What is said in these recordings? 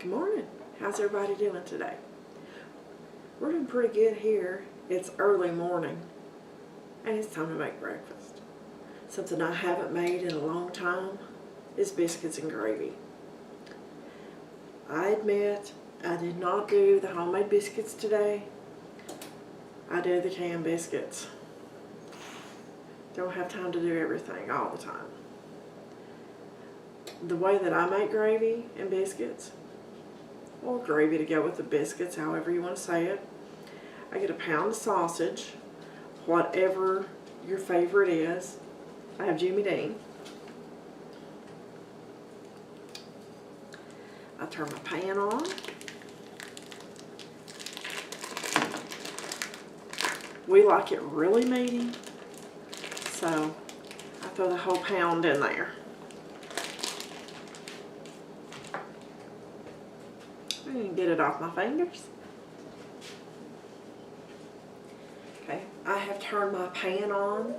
Good morning. How's everybody doing today? We're doing pretty good here. It's early morning and it's time to make breakfast. Something I haven't made in a long time is biscuits and gravy. I admit I did not do the homemade biscuits today. I did the canned biscuits. Don't have time to do everything all the time. The way that I make gravy and biscuits, or gravy to go with the biscuits, however you want to say it, I get a pound of sausage, whatever your favorite is. I have Jimmy Dean. I turn my pan on. We like it really meaty, so I throw the whole pound in there. And get it off my fingers. Okay, I have turned my pan on.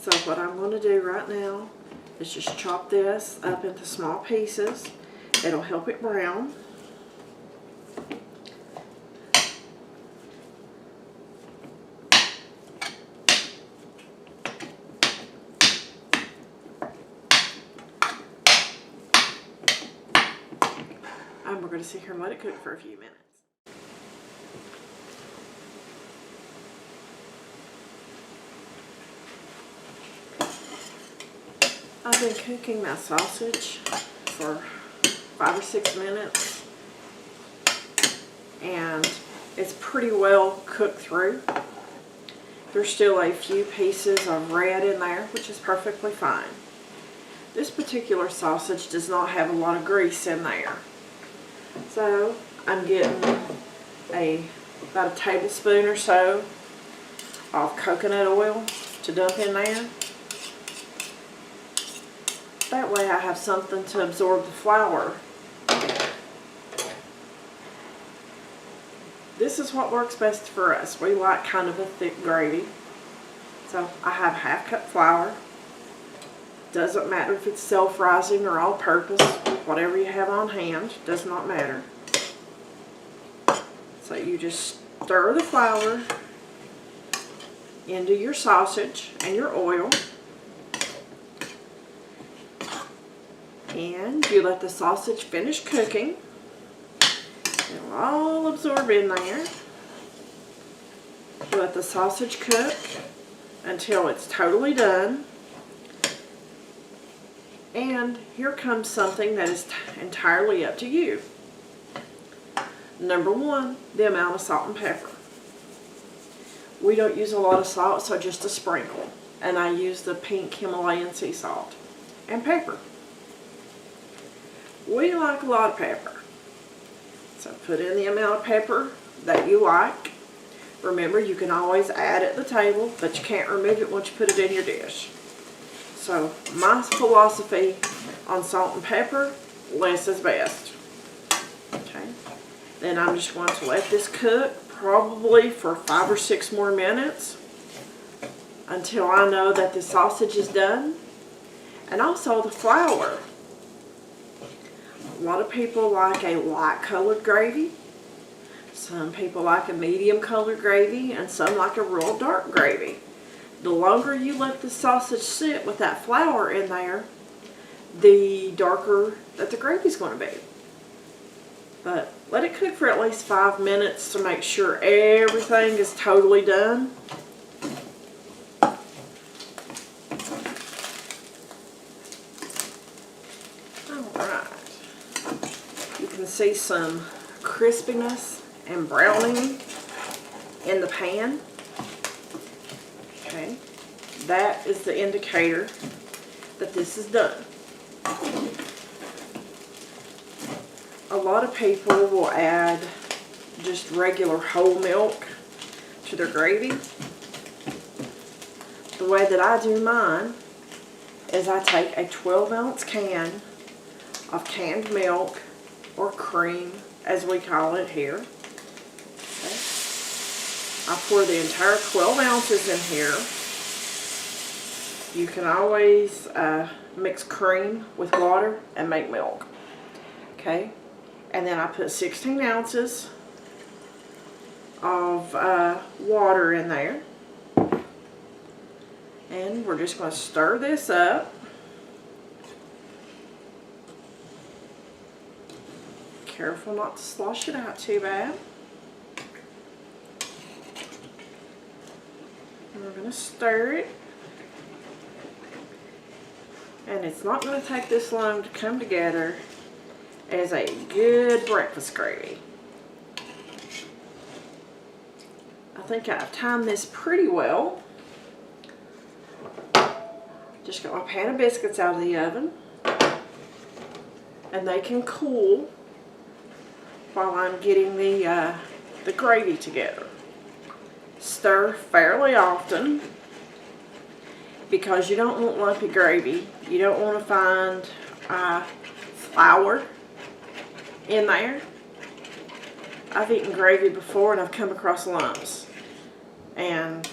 So what I'm going to do right now is just chop this up into small pieces. It'll help it brown. And we're going to sit here and let it cook for a few minutes. I've been cooking my sausage for 5 or 6 minutes and it's pretty well cooked through. There's still a few pieces of red in there, which is perfectly fine. This particular sausage does not have a lot of grease in there. So I'm getting about a tablespoon or so of coconut oil to dump in there. That way I have something to absorb the flour. This is what works best for us. We like kind of a thick gravy. So I have a half cup flour. Doesn't matter if it's self-rising or all-purpose. Whatever you have on hand, does not matter. So you just stir the flour into your sausage and your oil. And you let the sausage finish cooking. It'll all absorb in there. You let the sausage cook until it's totally done. And here comes something that is entirely up to you. Number one, the amount of salt and pepper. We don't use a lot of salt, so just a sprinkle. And I use the pink Himalayan sea salt and pepper. We like a lot of pepper. So put in the amount of pepper that you like. Remember, you can always add at the table, but you can't remove it once you put it in your dish. So my philosophy on salt and pepper, less is best. Okay. Then I'm just going to let this cook probably for 5 or 6 more minutes until I know that the sausage is done. And also the flour. A lot of people like a light colored gravy. Some people like a medium colored gravy, and some like a real dark gravy. The longer you let the sausage sit with that flour in there, the darker that the gravy is going to be. But let it cook for at least 5 minutes to make sure everything is totally done. Alright. You can see some crispiness and browning in the pan. Okay, that is the indicator that this is done. A lot of people will add just regular whole milk to their gravy. The way that I do mine is I take a 12-ounce can of canned milk, or cream as we call it here. Okay. I pour the entire 12 ounces in here. You can always mix cream with water and make milk. Okay, and then I put 16 ounces of water in there. And we're just going to stir this up. Careful not to slosh it out too bad. And we're going to stir it. And it's not going to take this long to come together as a good breakfast gravy. I think I've timed this pretty well. Just got my pan of biscuits out of the oven. And they can cool while I'm getting the gravy together. Stir fairly often because you don't want lumpy gravy. You don't want to find flour in there. I've eaten gravy before and I've come across lumps, and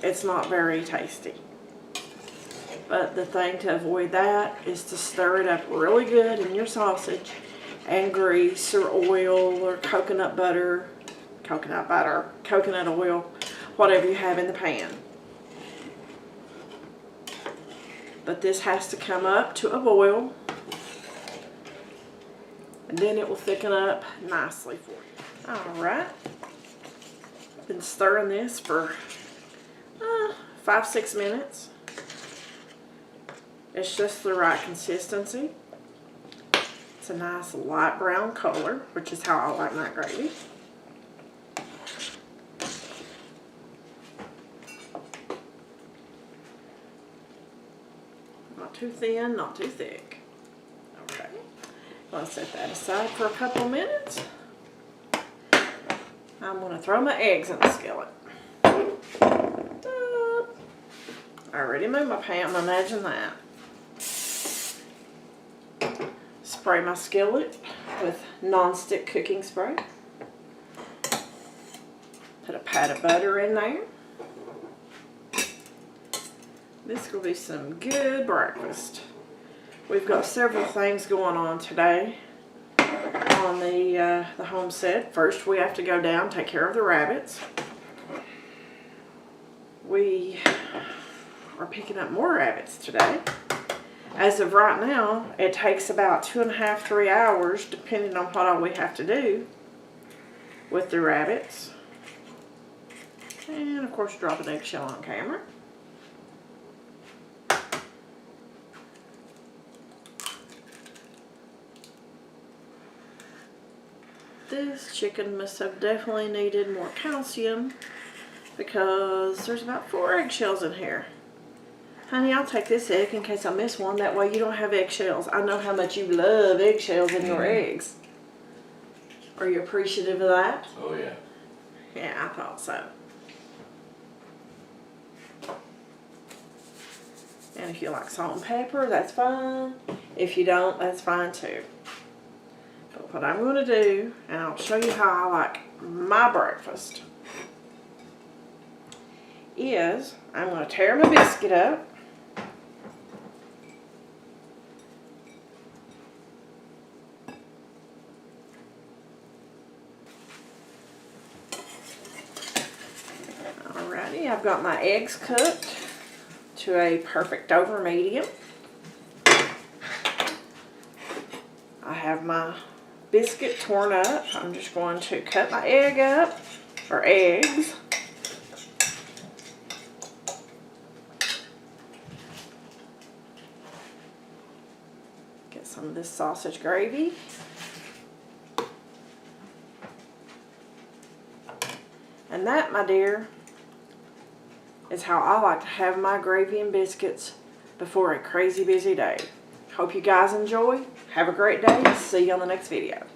it's not very tasty. But the thing to avoid that is to stir it up really good in your sausage and grease or oil or coconut oil, whatever you have in the pan. But this has to come up to a boil, and then it will thicken up nicely for you. Alright, I've been stirring this for 5-6 minutes. It's just the right consistency. It's a nice light brown color, which is how I like my gravy. Not too thin, not too thick. Okay, I'll set that aside for a couple of minutes. I'm going to throw my eggs in the skillet. I already moved my pan, imagine that. Spray my skillet with non-stick cooking spray. Put a pat of butter in there. This will be some good breakfast. We've got several things going on today on the homestead. First, we have to go down and take care of the rabbits. We are picking up more rabbits today. As of right now, it takes about 2.5–3 hours, depending on what all we have to do with the rabbits. And of course, drop an eggshell on camera. This chicken must have definitely needed more calcium because there's about 4 eggshells in here. Honey, I'll take this egg in case I miss one. That way you don't have eggshells. I know how much you love eggshells in your eggs. Are you appreciative of that? Oh, yeah. Yeah, I thought so. And if you like salt and pepper, that's fine. If you don't, that's fine too. But what I'm going to do, and I'll show you how I like my breakfast, is I'm going to tear my biscuit up. Alrighty, I've got my eggs cooked to a perfect over medium. I have my biscuit torn up. I'm just going to cut my egg up, or eggs. Get some of this sausage gravy. And that, my dear, is how I like to have my gravy and biscuits before a crazy busy day. Hope you guys enjoy. Have a great day. See you on the next video.